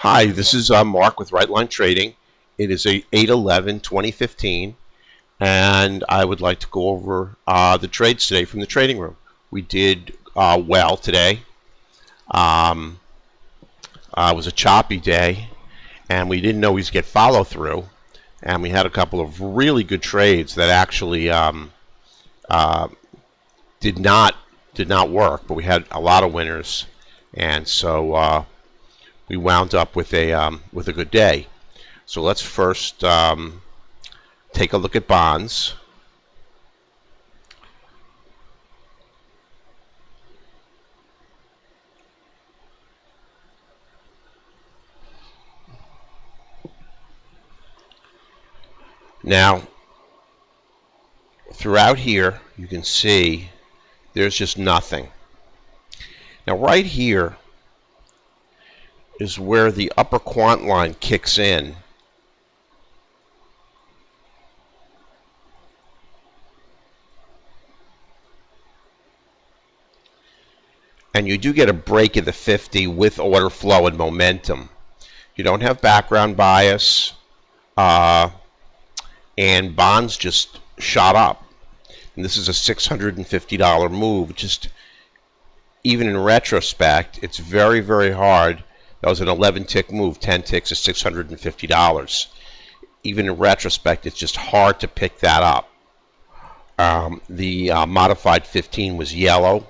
Hi, this is Mark with Right Line Trading. It is a 8/11/2015, and I would like to go over the trades today from the trading room. We did well today. It was a choppy day, and we didn't always get follow through, and we had a couple of really good trades that actually did not work, but we had a lot of winners, and so we wound up with a good day. So let's first take a look at bonds. Now, throughout here, you can see there's just nothing. Now, right here is where the upper quant line kicks in. And you do get a break of the 50 with order flow and momentum. You don't have background bias, and bonds just shot up. And this is a $650 move. Just even in retrospect, it's very, very hard. That was an 11-tick move. 10 ticks is $650. Even in retrospect, it's just hard to pick that up. The modified 15 was yellow.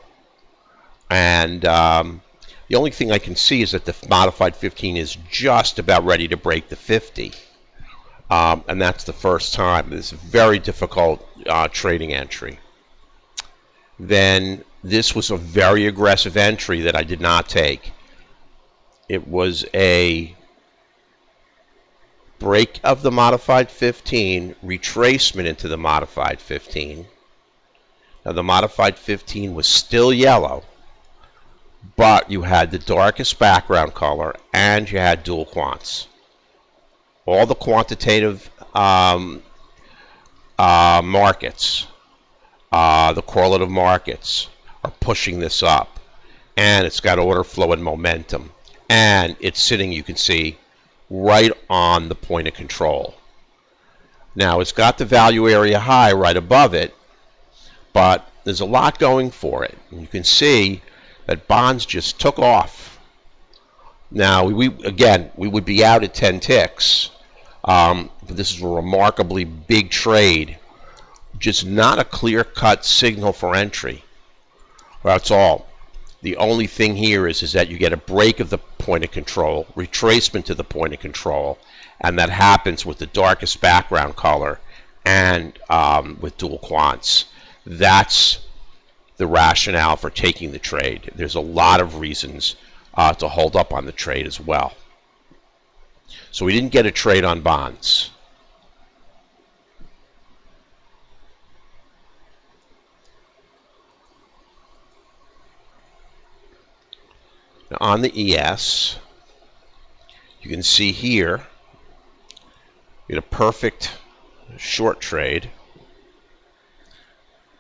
And the only thing I can see is that the modified 15 is just about ready to break the 50. And that's the first time. It's a very difficult trading entry. Then this was a very aggressive entry that I did not take. It was a break of the modified 15, retracement into the modified 15. Now the modified 15 was still yellow, but you had the darkest background color and you had dual quants. All the quantitative markets, the correlative markets, are pushing this up, and it's got order flow and momentum, and it's sitting, you can see, right on the point of control. Now it's got the value area high right above it, but there's a lot going for it. And you can see that bonds just took off. Now we would be out at 10 ticks, but this is a remarkably big trade. Just not a clear-cut signal for entry. That's all. The only thing here is that you get a break of the point of control, retracement to the point of control, and that happens with the darkest background color and with dual quants. That's the rationale for taking the trade. There's a lot of reasons to hold up on the trade as well. So we didn't get a trade on bonds. Now on the ES, you can see here, we get a perfect short trade.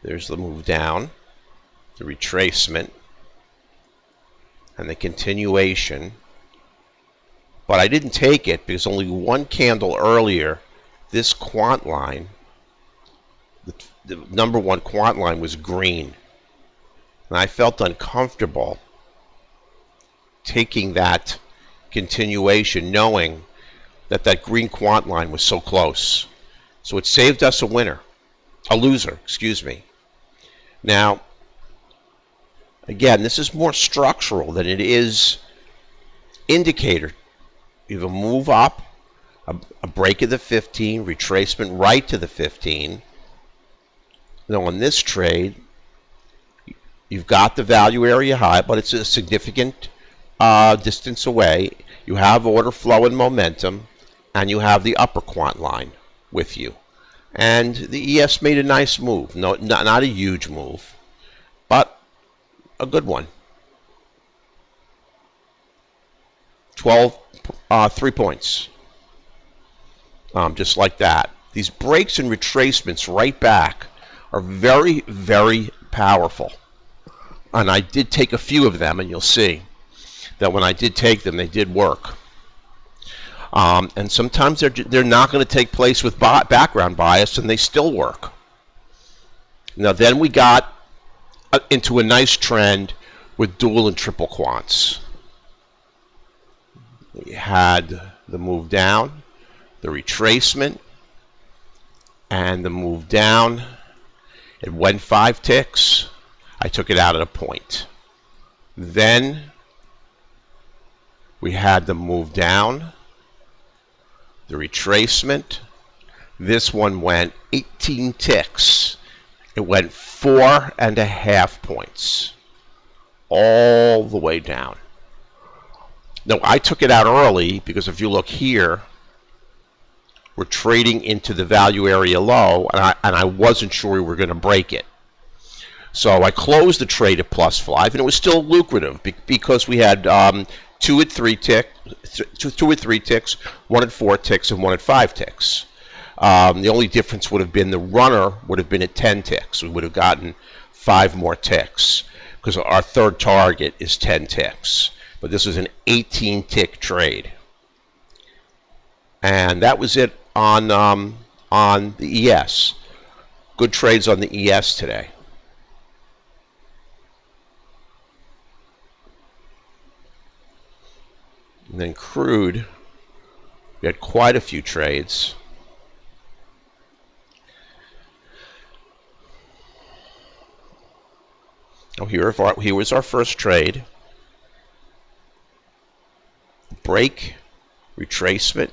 There's the move down, the retracement, and the continuation. But I didn't take it because only one candle earlier, this quant line, the number one quant line, was green. And I felt uncomfortable taking that continuation, knowing that that green quant line was so close. So it saved us a loser, excuse me. Now, again, this is more structural than it is indicator. You have a move up, a break of the 15, retracement right to the 15. Now on this trade, you've got the value area high, but it's a significant distance away. You have order flow and momentum, and you have the upper quant line with you. And the ES made a nice move. No, not a huge move, but a good one. 3 points. Just like that. These breaks and retracements right back are very, very powerful. And I did take a few of them, and you'll see that when I did take them, they did work. And sometimes they're not going to take place with background bias, and they still work. Now then we got into a nice trend with dual and triple quants. We had the move down, the retracement, and the move down. It went 5 ticks. I took it out at a point. Then we had the move down, the retracement. This one went 18 ticks. It went 4.5 points all the way down. Now, I took it out early because if you look here, we're trading into the value area low, and I wasn't sure we were going to break it. So I closed the trade at +5, and it was still lucrative because we had 2 at 3 ticks, 1 at 4 ticks, and 1 at 5 ticks. The only difference would have been the runner would have been at 10 ticks. We would have gotten 5 more ticks because our third target is 10 ticks. But this was an 18-tick trade. And that was it on the ES. Good trades on the ES today. And then crude, we had quite a few trades. Oh, here was our first trade. Break, retracement,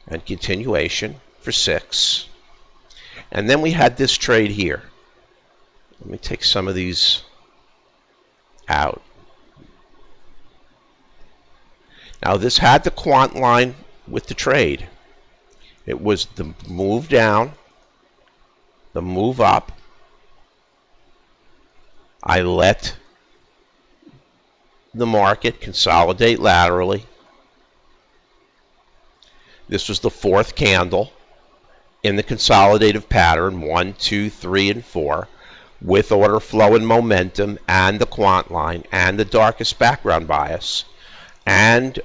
and continuation for 6. And then we had this trade here. Let me take some of these out. Now this had the quant line with the trade. It was the move down, the move up. I let the market consolidate laterally. This was the 4th candle in the consolidative pattern, 1, 2, 3, and 4, with order flow and momentum and the quant line and the darkest background bias and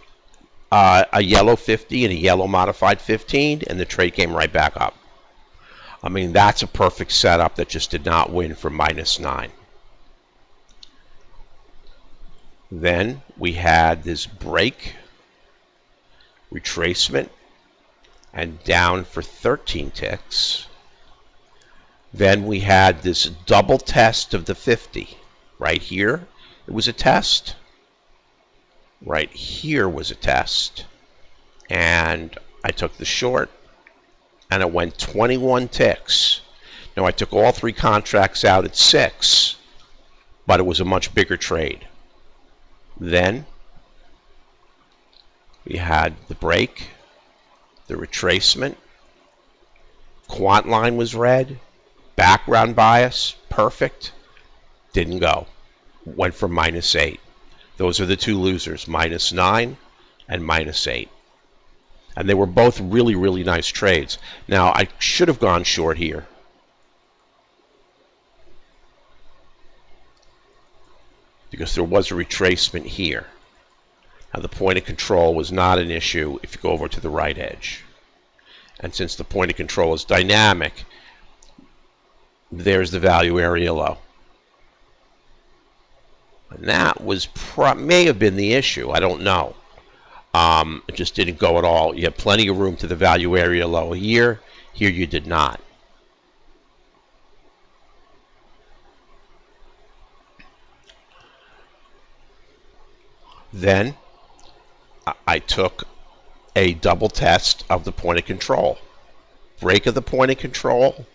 a yellow 50 and a yellow modified 15, and the trade came right back up. I mean, that's a perfect setup that just did not win for -9. Then we had this break, retracement, and down for 13 ticks. Then we had this double test of the 50. Right here, it was a test. Right here was a test. And I took the short, and it went 21 ticks. Now, I took all 3 contracts out at 6, but it was a much bigger trade. Then we had the break, the retracement, quant line was red, background bias, perfect, didn't go, went for -8. Those are the 2 losers, -9 and -8. And they were both really, really nice trades. Now, I should have gone short here. Because there was a retracement here. Now the point of control was not an issue if you go over to the right edge. And since the point of control is dynamic, there's the value area low. And that was may have been the issue. I don't know. It just didn't go at all. You had plenty of room to the value area low here. Here you did not. Then I took a double test of the point of control. Break of the point of control,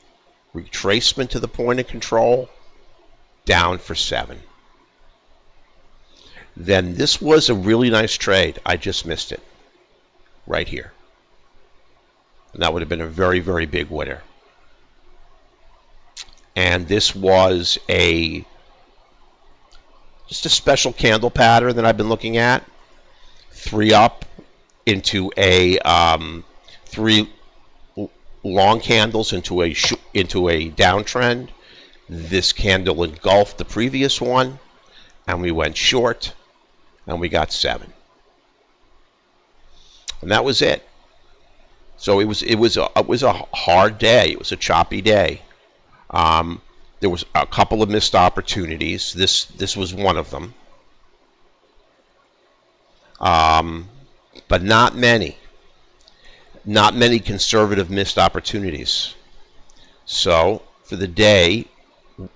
retracement to the point of control, down for 7. Then this was a really nice trade. I just missed it right here. And that would have been a very, very big winner. And this was just a special candle pattern that I've been looking at. 3 up into a 3 long candles into a downtrend. This candle engulfed the previous one, and we went short, and we got 7. and that was it. So it was a hard day. It was a choppy day. There was a couple of missed opportunities. This was one of them, but not many. Not many conservative missed opportunities. So for the day,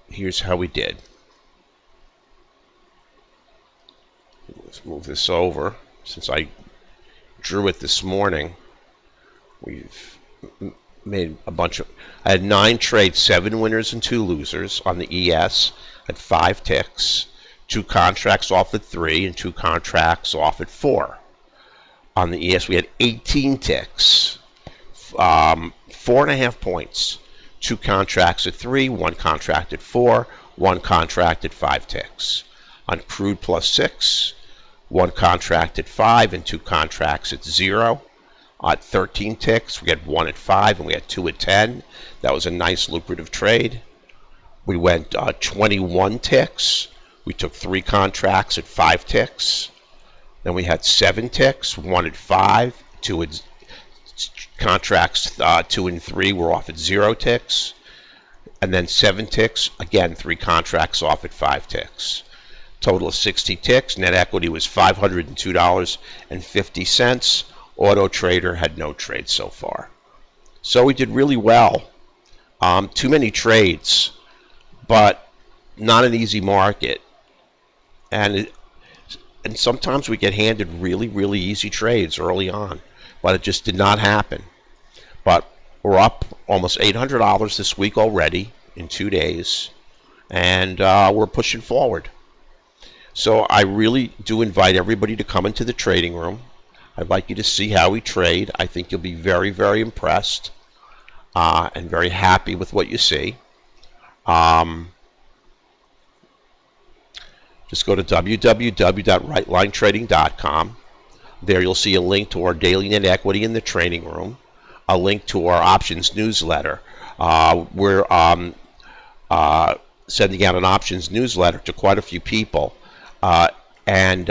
here's how we did. Let's move this over. Since I drew it this morning, we've made a bunch of... I had 9 trades, 7 winners and 2 losers on the ES. I had 5 ticks, 2 contracts off at 3, and 2 contracts off at 4. On the ES, we had 18 ticks, 4.5 points, 2 contracts at 3, 1 contract at 4, 1 contract at 5 ticks. On crude plus 6, 1 contract at 5 and 2 contracts at 0. At 13 ticks, we had 1 at 5 and we had 2 at 10. That was a nice lucrative trade. We went 21 ticks. We took 3 contracts at 5 ticks. Then we had 7 ticks, 1 at 5, 2 at contracts 2 and 3 were off at 0 ticks. And then 7 ticks, again 3 contracts off at 5 ticks. Total of 60 ticks. Net equity was $502.50. Auto Trader had no trades so far. So we did really well. Too many trades, but not an easy market. And sometimes we get handed really, really easy trades early on, but it just did not happen. But we're up almost $800 this week already in 2 days, and we're pushing forward. So I really do invite everybody to come into the trading room. I'd like you to see how we trade. I think you'll be very, very impressed and very happy with what you see. Just go to www.rightlinetrading.com. There you'll see a link to our daily net equity in the trading room, a link to our options newsletter. We're sending out an options newsletter to quite a few people. And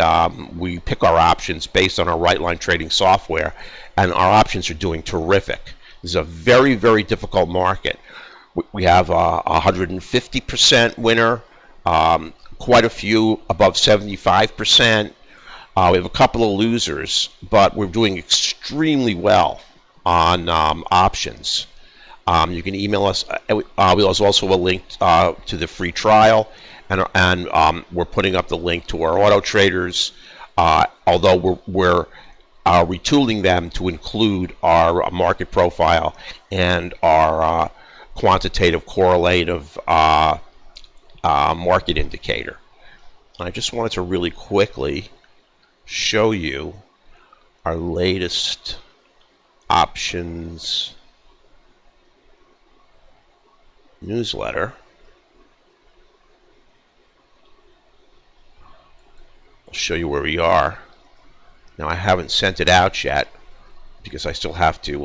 we pick our options based on our Right Line Trading software, and our options are doing terrific. This is a very, very difficult market. We have a 150% winner, quite a few above 75%. We have a couple of losers, but we're doing extremely well on options. You can email us. There's also a link to the free trial. And we're putting up the link to our auto traders, although we're retooling them to include our market profile and our quantitative correlative market indicator. I just wanted to really quickly show you our latest options newsletter. Show you where we are. Now I haven't sent it out yet because I still have to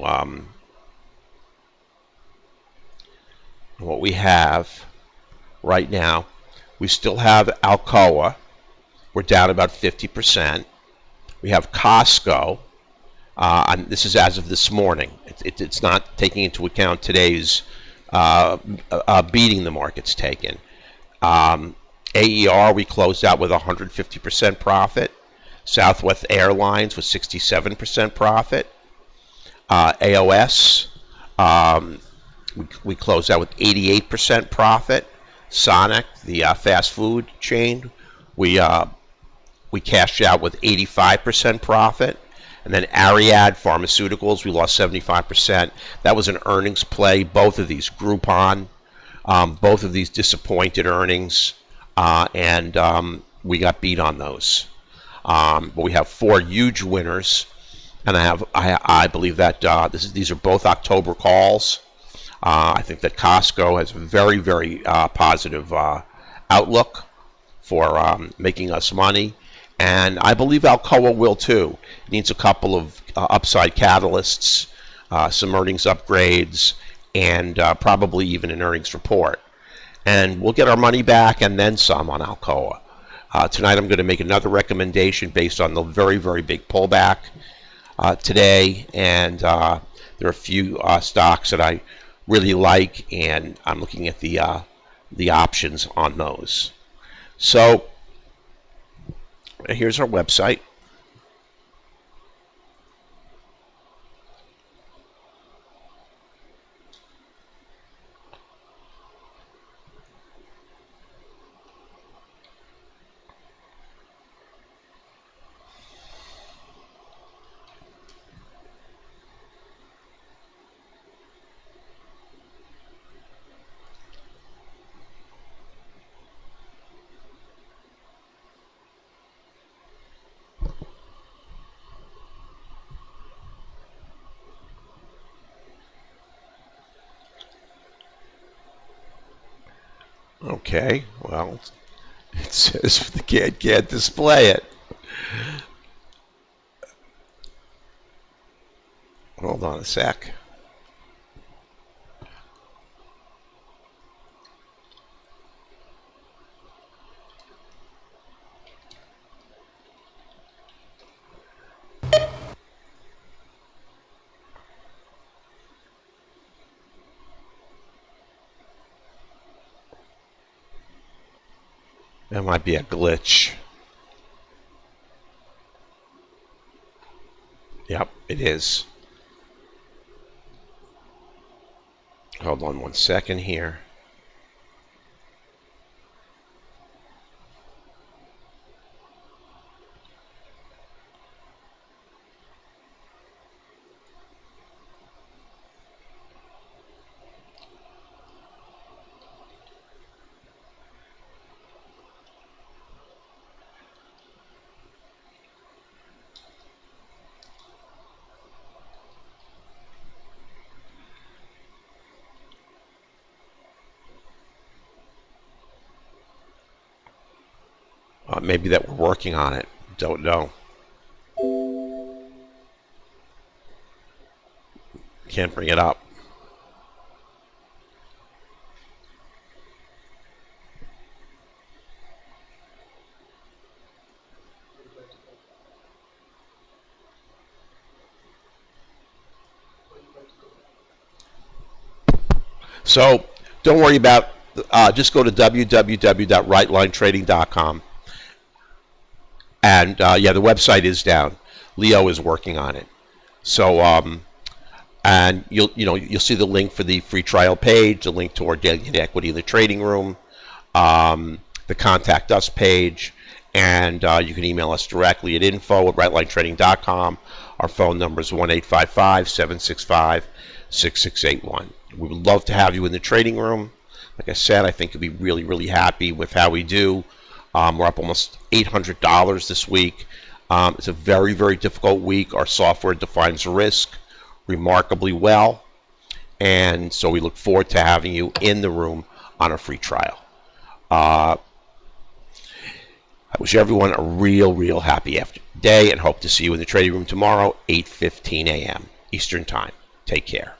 what we have right now, we still have Alcoa. We're down about 50%. We have Costco, and this is as of this morning. It's not taking into account today's beating the market's taken. AER, we closed out with 150% profit. Southwest Airlines with 67% profit. AOS, we closed out with 88% profit. Sonic, the fast food chain, we cashed out with 85% profit. And then Ariad Pharmaceuticals, we lost 75%. That was an earnings play. Both of these, Groupon, both of these disappointed earnings. And we got beat on those. But we have 4 huge winners, and I believe that these are both October calls. I think that Costco has a very, very positive outlook for making us money, and I believe Alcoa will too. It needs a couple of upside catalysts, some earnings upgrades, and probably even an earnings report. And we'll get our money back and then some on Alcoa. Tonight I'm going to make another recommendation based on the very, very big pullback. today, and there are a few stocks that I really like, and I'm looking at the options on those. So here's our website. Okay, well, it says the can't display it. Hold on a sec. That might be a glitch. Yep, it is. Hold on 1 second here. Maybe that we're working on it. Don't know. Can't bring it up. So don't worry about. Just go to www.rightlinetrading.com, and yeah, the website is down. Leo is working on it. So and you'll see the link for the free trial page, the link to our daily equity in the trading room, the contact us page, and you can email us directly at info@rightlinetrading.com. Our phone number is 1-855-765-6681. We would love to have you in the trading room. Like I said, I think you'll be really, really happy with how we do. We're up almost $800 this week. It's a very, very difficult week. Our software defines risk remarkably well, and so we look forward to having you in the room on a free trial. I wish everyone a real happy day, and hope to see you in the trading room tomorrow, 8:15 a.m. Eastern Time. Take care.